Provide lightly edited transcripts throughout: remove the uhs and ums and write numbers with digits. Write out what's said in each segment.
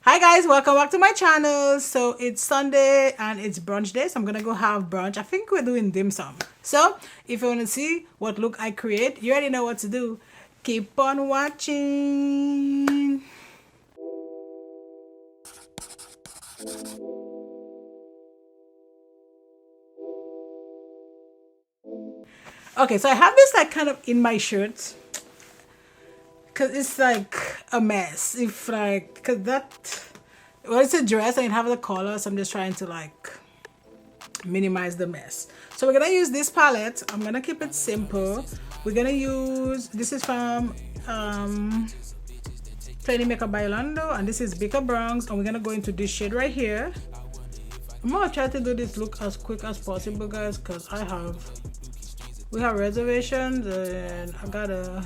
Hi guys, welcome back to my channel. So it's Sunday and it's brunch day, so I'm gonna go have brunch. I think we're doing dim sum. So if you want to see what look I create, you already know what to do. Keep on watching. Okay, so I have this like kind of in my shirt because it's like a mess. If like, because that, well, it's a dress and it have the collar, so I'm just trying to like minimize the mess. So we're gonna use this palette. I'm gonna keep it simple. We're gonna use, this is from Plain Makeup by Yolondo, and this is Beaker Bronze, and we're gonna go into this shade right here. I'm gonna try to do this look as quick as possible, guys, because we have reservations and I gotta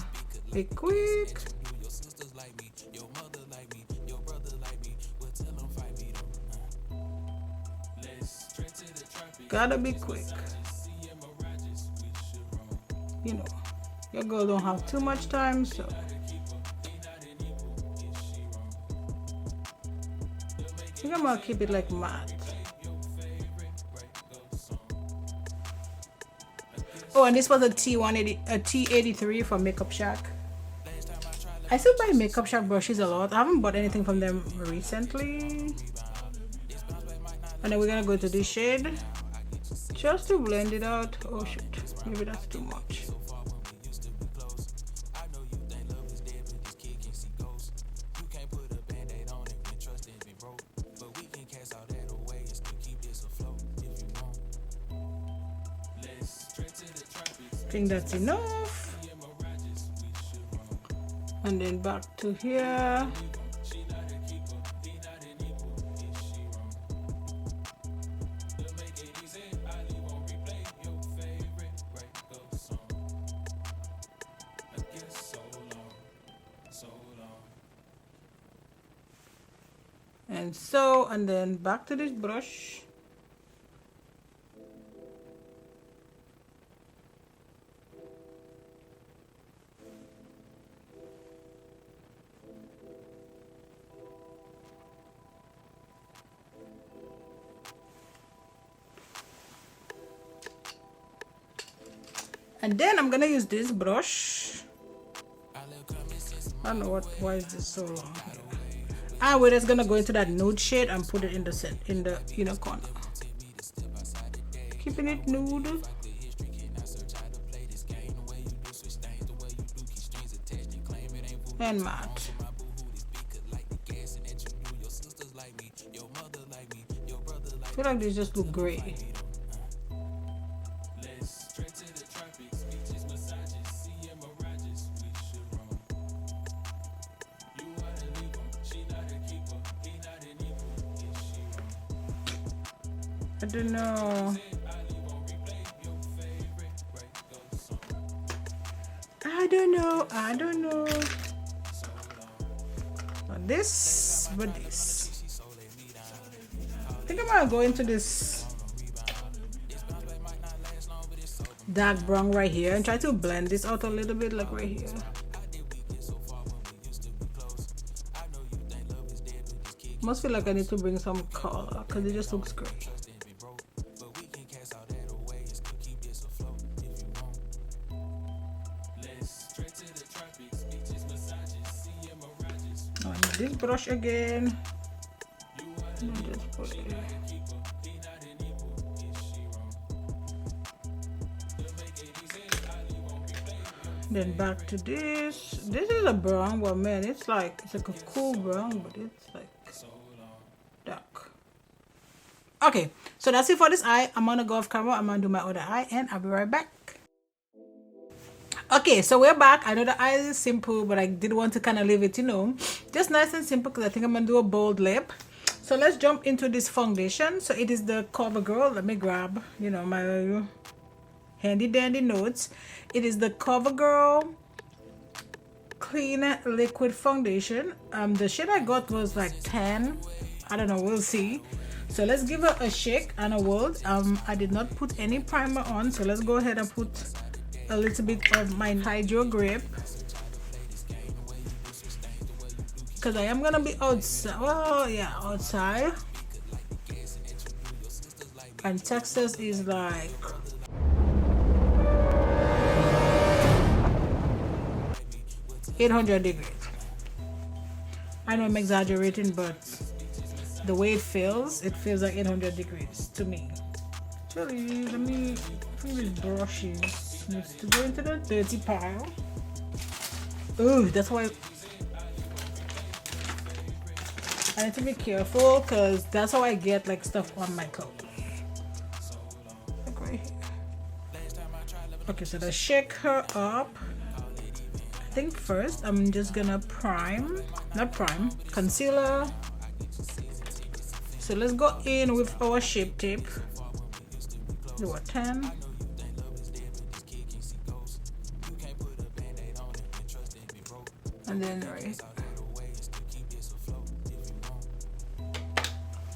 be quick. Gotta be quick. You know, your girl don't have too much time, so I think I'm gonna keep it like matte. Oh, and this was a T83 from Makeup Shack. I still buy Makeup Shack brushes a lot. I haven't bought anything from them recently. And then we're gonna go to this shade just to blend it out. Oh shoot, maybe that's too much. I think that's enough. And then back to here. And so, and then back to this brush. And then I'm gonna use this brush. I don't know why is this so long? Ah, we're just gonna go into that nude shade and put it in the inner corner. Keeping it nude. And matte. I feel like these just look great. I don't know. I don't know. Not this, but this. I think I'm gonna go into this dark brown right here and try to blend this out a little bit, like right here. Must feel like I need to bring some color because it just looks great. This brush again. Just put it. Then back to this. This is a brown, but man, it's like a cool brown, but it's like dark. Okay, so that's it for this eye. I'm gonna go off camera. I'm gonna do my other eye, and I'll be right back. Okay, so we're back. I know the eye is simple, but I did want to kind of leave it, you know, just nice and simple because I think I'm gonna do a bold lip. So let's jump into this foundation. So it is the Covergirl. Let me grab, you know, my handy dandy notes. It is the Covergirl Clean Liquid Foundation. The shade I got was like 10. I don't know, we'll see. So let's give it a shake and a whirl. I did not put any primer on, so let's go ahead and put a little bit of my Hydro Grip because I am gonna be outside. Well, yeah, outside. And Texas is like 800 degrees. I know I'm exaggerating, but the way it feels like 800 degrees to me. Actually, let me, I think this brush needs to go into the dirty pile. Oh, that's why I need to be careful, because that's how I get like stuff on my clothes. Like right here. Okay, so let's shake her up. I think first I'm just gonna concealer. So let's go in with our shape tape. Do a 10. And then right.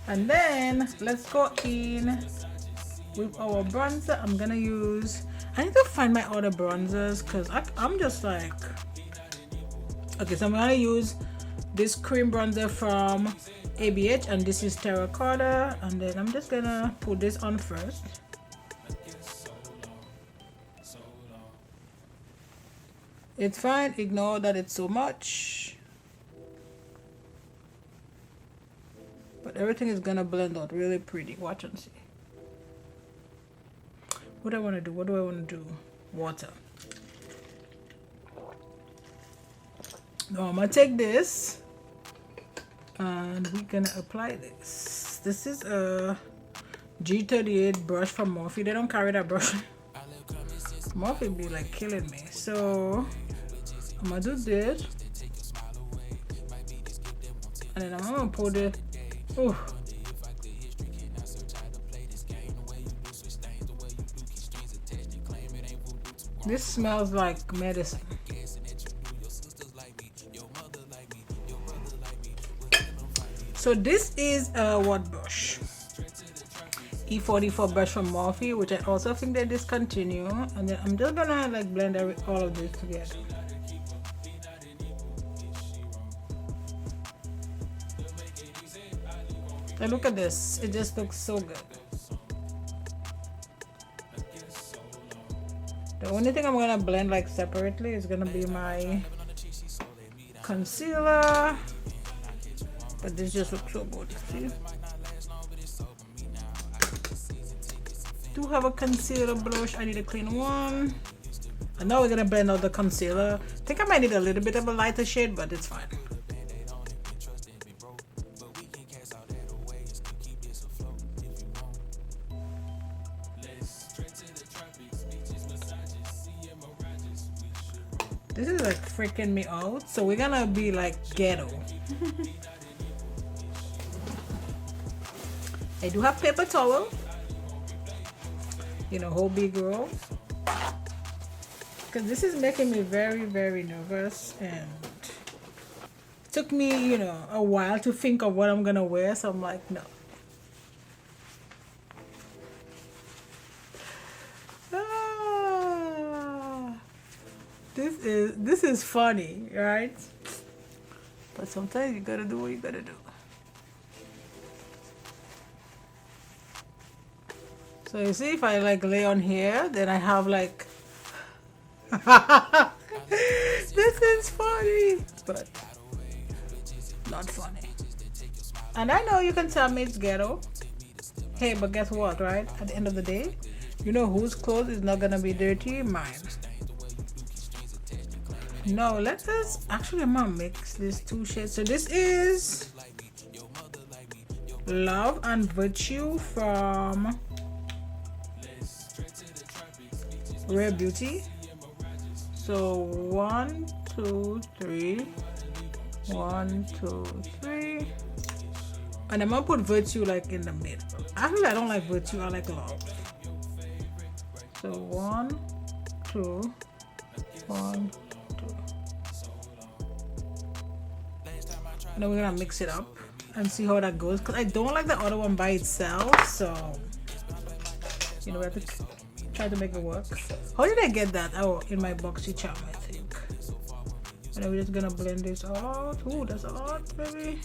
And then let's go in with our bronzer. I'm gonna use, I need to find my other bronzers because I'm just like, okay, so I'm gonna use this cream bronzer from ABH, and this is terracotta, and then I'm just gonna put this on first. It's fine, ignore that it's so much, but everything is gonna blend out really pretty. Watch and see. What do I want to do? What do I want to do? Water. Now I'm gonna take this and we're gonna apply this. This is a G38 brush from Morphe. They don't carry that brush. Morphe be like killing me. So I'm gonna do this, and then I'm gonna put it. Oh, this smells like medicine. So this is a what brush? E44 brush from Morphe, which I also think they discontinue. And then I'm just gonna like blend all of this together. And look at this, it just looks so good. The only thing I'm gonna blend like separately is gonna be my concealer, but this just looks so good. See, do have a concealer blush. I need a clean one. And now we're gonna blend out the concealer. I think I might need a little bit of a lighter shade, but it's fine. This is like freaking me out. So we're gonna be like ghetto. I do have paper towel. You know, whole big roll. Because this is making me very, very nervous. And it took me, you know, a while to think of what I'm gonna wear. So I'm like, no. This is funny, right? But sometimes you gotta do what you gotta do. So you see, if I like lay on here, then I have like this is funny, but not funny. And I know you can tell me it's ghetto. Hey, but guess what, right? At the end of the day, you know whose clothes is not gonna be dirty? Mine. No, let us actually, I'm gonna mix these two shades. So this is Love and Virtue from Rare Beauty. So 1, 2, 3, 1, 2, 3, and I'm gonna put Virtue like in the middle. Actually, I don't like Virtue, I like Love. So 1, 2, 1, 2. Now we're gonna mix it up and see how that goes, because I don't like the other one by itself, so you know, we have to try to make it work. How did I get that? Oh, in my boxy charm, I think. And then we're just gonna blend this out. Ooh, that's a lot, baby.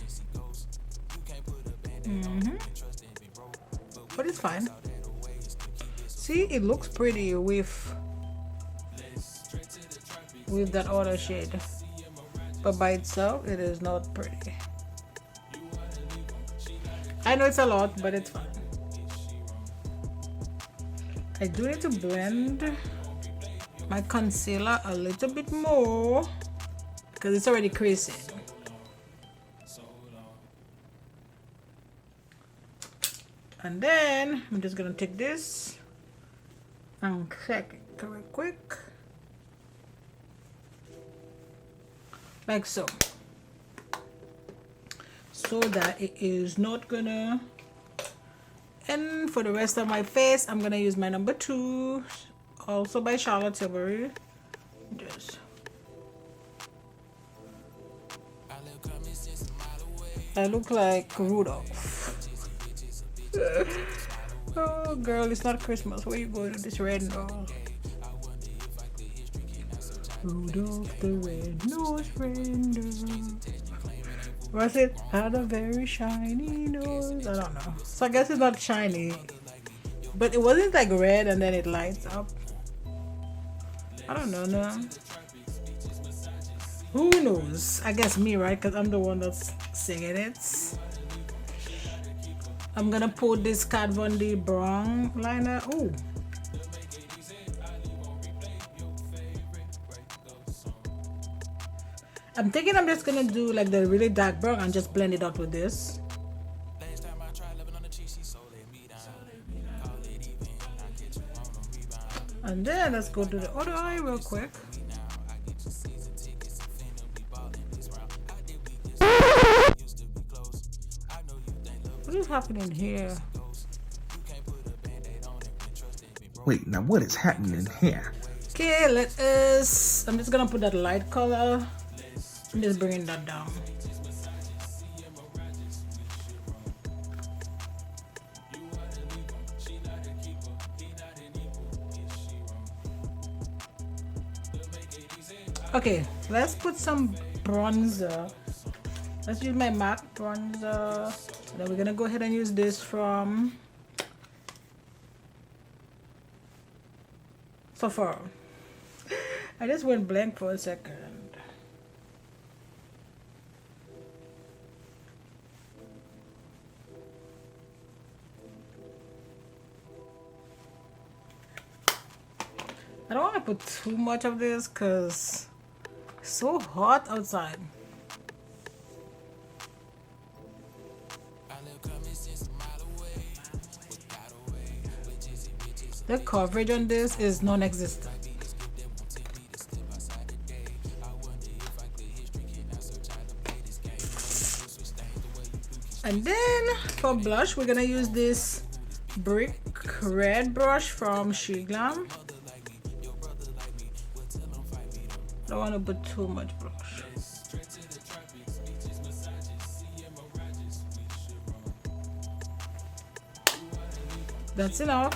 But it's fine. See, it looks pretty with that other shade, but by itself it is not pretty. I know it's a lot, but it's fine. I do need to blend my concealer a little bit more because it's already creasing. And then I'm just gonna take this and check it real quick, like so, so that it is not gonna. And for the rest of my face, I'm gonna use my number 2, also by Charlotte Tilbury. Just I look like Rudolph. Oh girl, it's not Christmas. Where you going with this red nose? Rudolph the red-nosed reindeer. Was it had a very shiny nose? I don't know. So I guess it's not shiny, but it wasn't like red and then it lights up. I don't know. No. Who knows? I guess me, right? Because I'm the one that's singing it. I'm gonna put this Kat Von D brown liner. Ooh. I'm thinking I'm just gonna do like the really dark brown and just blend it out with this. And then let's go to the other eye real quick. What is happening here? Wait, now what is happening here? Okay, I'm just gonna put that light color. I'm just bringing that down. Okay, let's put some bronzer. Let's use my MAC bronzer. Then we're gonna go ahead and use this from Sephora. I just went blank for a second. I don't want to put too much of this because it's so hot outside. The coverage on this is non-existent. And then for blush, we're gonna use this brick red brush from Glam. I don't want to put too much blush. That's enough.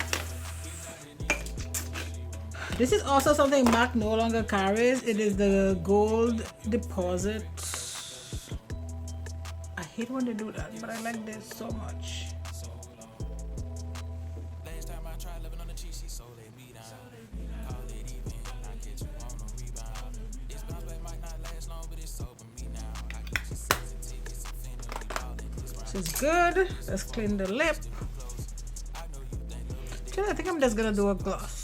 This is also something MAC no longer carries. It is the gold deposit. I hate when they do that, but I like this so much. This is good. Let's clean the lip. Okay, I think I'm just gonna do a gloss.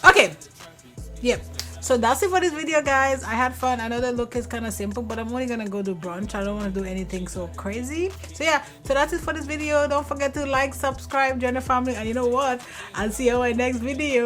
Okay, yep. So that's it for this video, guys. I had fun. I know the look is kind of simple, but I'm only gonna go do brunch. I don't want to do anything so crazy. So yeah, so that's it for this video. Don't forget to like, subscribe, join the family, and you know what? I'll see you in my next video.